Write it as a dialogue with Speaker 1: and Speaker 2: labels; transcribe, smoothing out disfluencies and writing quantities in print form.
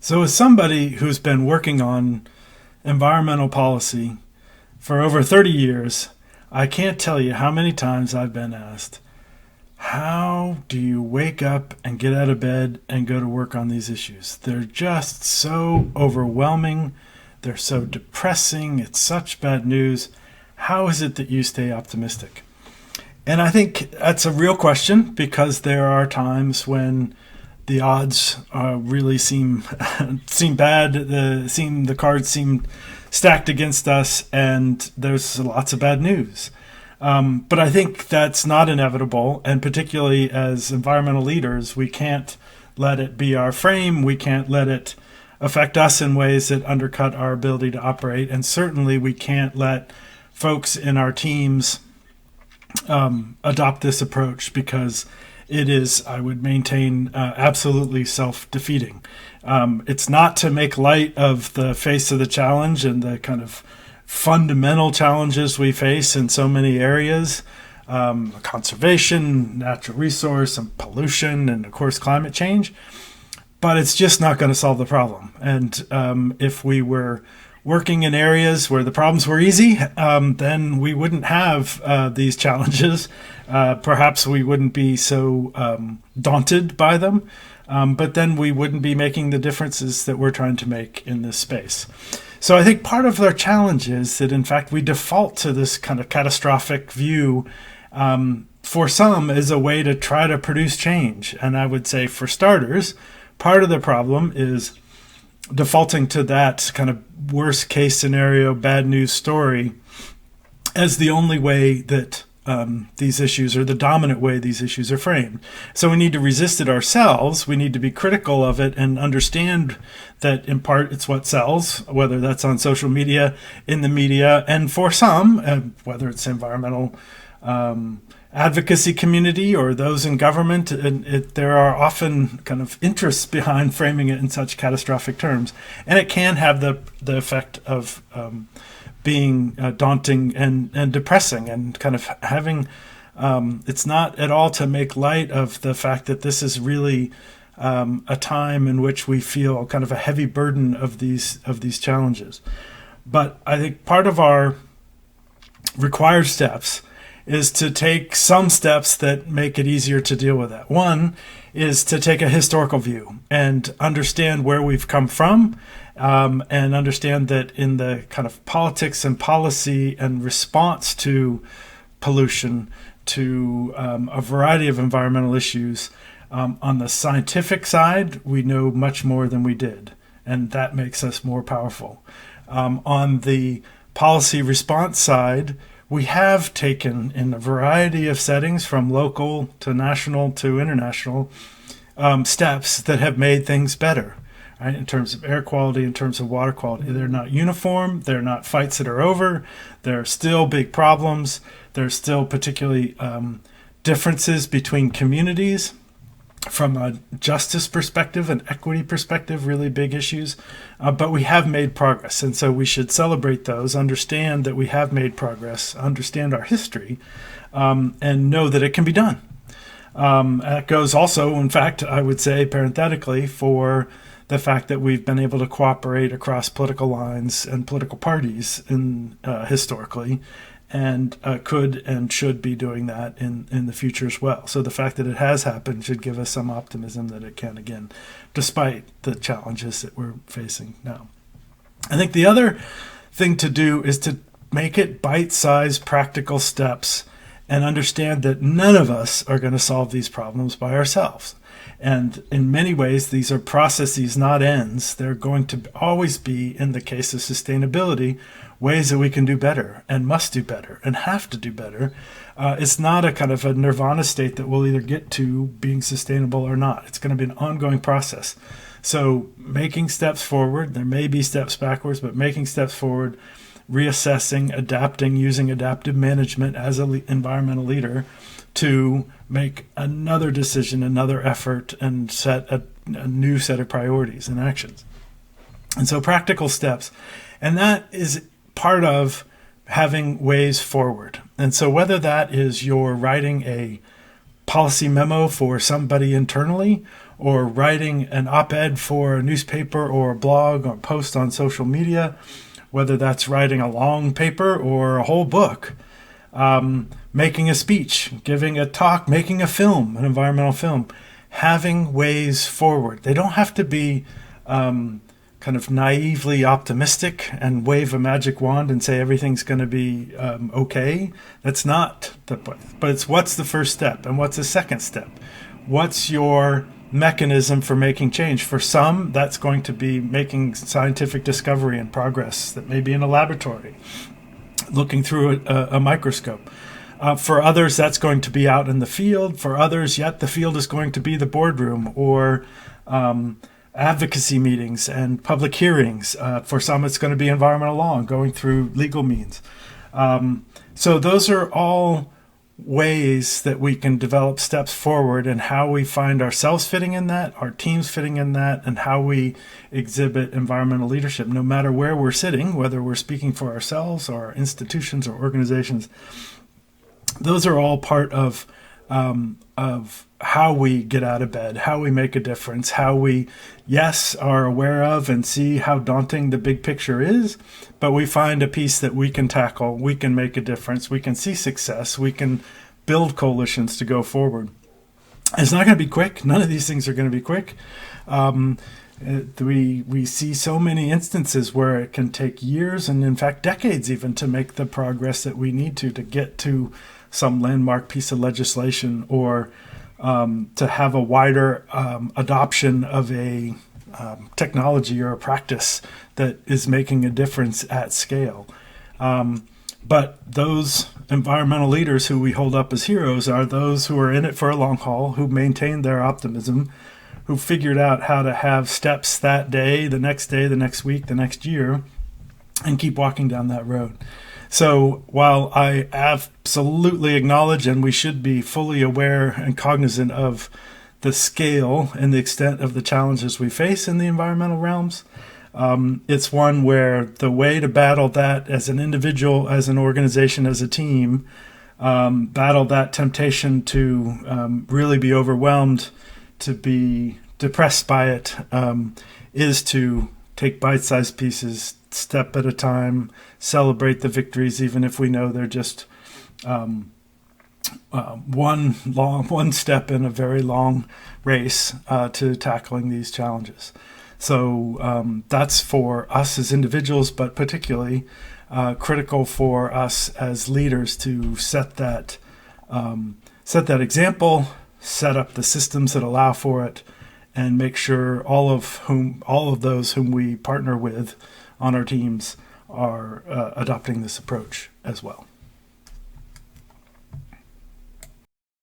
Speaker 1: So, as somebody who's been working on environmental policy for over 30 years, I can't tell you how many times I've been asked, how do you wake up and get out of bed and go to work on these issues? They're just so overwhelming. They're so depressing. It's such bad news. How is it that you stay optimistic? And I think that's a real question because there are times when the odds really seem bad. The cards seem stacked against us, and there's lots of bad news. But I think that's not inevitable, and particularly as environmental leaders, we can't let it be our frame. We can't let it affect us in ways that undercut our ability to operate, and certainly we can't let folks in our teams adopt this approach because it is, I would maintain, absolutely self-defeating. It's not to make light of the face of the challenge and the kind of fundamental challenges we face in so many areas, conservation, natural resource, and pollution, and of course climate change. But it's just not going to solve the problem. And if we were working in areas where the problems were easy, then we wouldn't have these challenges. Perhaps we wouldn't be so daunted by them, but then we wouldn't be making the differences that we're trying to make in this space. So I think part of our challenge is that, in fact, we default to this kind of catastrophic view for some as a way to try to produce change. And I would say, for starters, part of the problem is defaulting to that kind of worst case scenario, bad news story as the only way that these issues, or the dominant way these issues are framed. So we need to resist it ourselves. We need to be critical of it and understand that in part it's what sells, whether that's on social media, in the media, and for some, whether it's environmental advocacy community or those in government, there are often kind of interests behind framing it in such catastrophic terms. And it can have the effect of being daunting and depressing and kind of having, it's not at all to make light of the fact that this is really a time in which we feel kind of a heavy burden of these challenges. But I think part of our required steps is to take some steps that make it easier to deal with that. One is to take a historical view and understand where we've come from, and understand that in the kind of politics and policy and response to pollution, to a variety of environmental issues, on the scientific side, we know much more than we did, and that makes us more powerful. On the policy response side, we have taken, in a variety of settings, from local to national to international, steps that have made things better, right? In terms of air quality, in terms of water quality. They're not uniform. They're not fights that are over. There are still big problems. There's still particularly differences between communities. From a justice perspective, an equity perspective, really big issues. But we have made progress. And so we should celebrate those, understand that we have made progress, understand our history, and know that it can be done. That goes also, in fact, I would say parenthetically, for the fact that we've been able to cooperate across political lines and political parties historically, and could and should be doing that in the future as well. So the fact that it has happened should give us some optimism that it can again, despite the challenges that we're facing now. I think the other thing to do is to make it bite-sized, practical steps and understand that none of us are going to solve these problems by ourselves. And in many ways, these are processes, not ends. They're going to always be, in the case of sustainability, ways that we can do better and must do better and have to do better. It's not a kind of a nirvana state that we'll either get to being sustainable or not. It's going to be an ongoing process. So making steps forward, there may be steps backwards, but making steps forward, reassessing, adapting, using adaptive management as an environmental leader to make another decision, another effort, and set a new set of priorities and actions. And so practical steps. And that is part of having ways forward. And so whether that is you're writing a policy memo for somebody internally, or writing an op-ed for a newspaper or a blog or post on social media, whether that's writing a long paper or a whole book, making a speech, giving a talk, making a film, an environmental film, having ways forward. They don't have to be kind of naively optimistic and wave a magic wand and say everything's going to be okay. That's not the point. But it's what's the first step and what's the second step? What's your mechanism for making change? For some, that's going to be making scientific discovery and progress that may be in a laboratory, looking through a microscope. For others, that's going to be out in the field. For others, yet the field is going to be the boardroom or advocacy meetings and public hearings. For some, it's going to be environmental law and going through legal means. So those are all ways that we can develop steps forward, and how we find ourselves fitting in that, our teams fitting in that, and how we exhibit environmental leadership, no matter where we're sitting, whether we're speaking for ourselves or our institutions or organizations. Those are all part of how we get out of bed, how we make a difference, how we, yes, are aware of and see how daunting the big picture is, but we find a piece that we can tackle, we can make a difference, we can see success, we can build coalitions to go forward. It's not going to be quick. None of these things are going to be quick. We see so many instances where it can take years and, in fact, decades even to make the progress that we need to get to some landmark piece of legislation, or to have a wider adoption of a technology or a practice that is making a difference at scale. But those environmental leaders who we hold up as heroes are those who are in it for a long haul, who maintain their optimism, who figured out how to have steps that day, the next week, the next year, and keep walking down that road. So while I absolutely acknowledge, and we should be fully aware and cognizant of the scale and the extent of the challenges we face in the environmental realms, it's one where the way to battle that as an individual, as an organization, as a team, battle that temptation to really be overwhelmed, to be depressed by it, is to take bite-sized pieces, step at a time, celebrate the victories, even if we know they're just one step in a very long race to tackling these challenges. So that's for us as individuals, but particularly critical for us as leaders to set that example, set up the systems that allow for it, and make sure all of those whom we partner with on our teams are adopting this approach as well.